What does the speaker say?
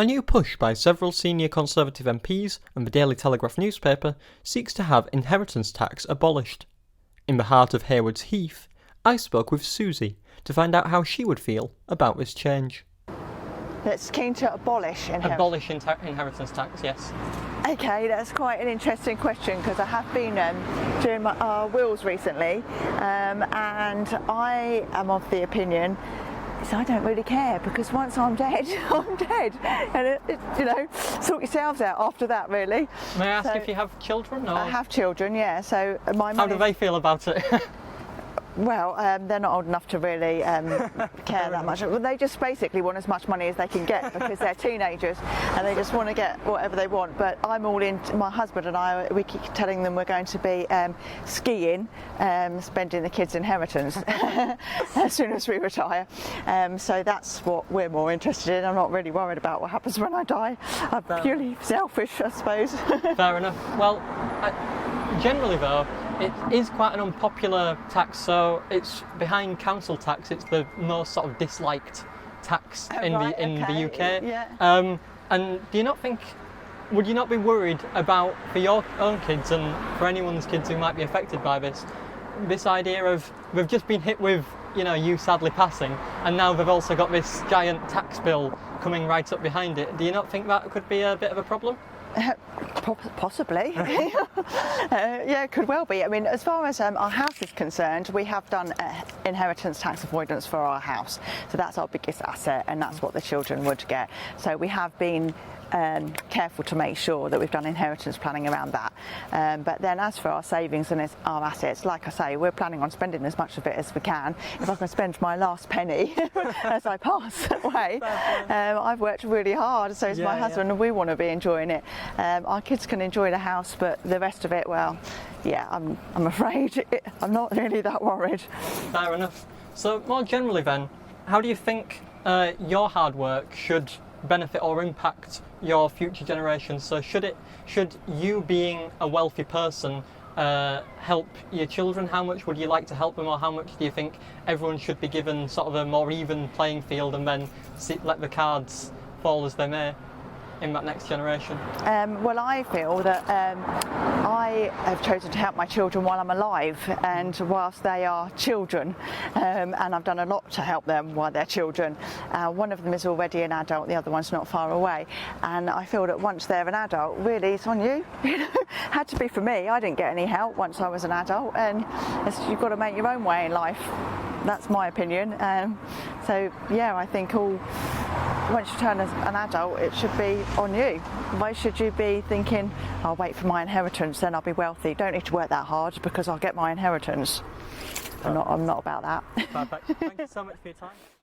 A new push by several senior Conservative MPs and the Daily Telegraph newspaper seeks to have inheritance tax abolished. In the heart of Haywards Heath, I spoke with Suzy to find out how she would feel about this change. That's keen to abolish inheritance. Abolish inheritance tax, yes. Okay, that's quite an interesting question because I have been doing my wills recently, and I am of the opinion I don't really care, because once I'm dead, I'm dead, and sort yourselves out after that, really. May I ask if you have children? Or? I have children, yeah. So how do they feel about it? Well, they're not old enough to really care that much. Well, they just basically want as much money as they can get because they're teenagers and they just want to get whatever they want. But I'm all in. My husband and I, we keep telling them we're going to be skiing, spending the kids' inheritance as soon as we retire. So that's what we're more interested in. I'm not really worried about what happens when I die. I'm purely selfish, I suppose. Fair enough. Well, generally though, it is quite an unpopular tax, so it's behind council tax. It's the most sort of disliked tax in the UK. Yeah. And do you not think, would you not be worried about, for your own kids and for anyone's kids who might be affected by this idea of they've just been hit with, you sadly passing, and now they've also got this giant tax bill coming right up behind it? Do you not think that could be a bit of a problem? Possibly. Yeah, could well be. I mean, as far as our house is concerned, we have done inheritance tax avoidance for our house. So that's our biggest asset, and that's what the children would get. So we have been careful to make sure that we've done inheritance planning around that. But then as for our savings and our assets, like I say, we're planning on spending as much of it as we can. If I can spend my last penny as I pass away, I've worked really hard, so is my husband, and we want to be enjoying it. Our kids can enjoy the house, but the rest of it, well, yeah, I'm afraid I'm not really that worried. Fair enough. So more generally then, how do you think your hard work should benefit or impact your future generations? So should you being a wealthy person help your children? How much would you like to help them, or how much do you think everyone should be given sort of a more even playing field and then let the cards fall as they may in that next generation? Well, I feel that I have chosen to help my children while I'm alive and whilst they are children, and I've done a lot to help them while they're children. One of them is already an adult, the other one's not far away, and I feel that once they're an adult, really it's on you. Had to be for me. I didn't get any help once I was an adult, and you've got to make your own way in life. That's my opinion. So yeah, I think once you turn as an adult, it should be on you. Why should you be thinking, I'll wait for my inheritance, then I'll be wealthy? Don't need to work that hard because I'll get my inheritance. I'm not about that. Perfect. Thank you so much for your time.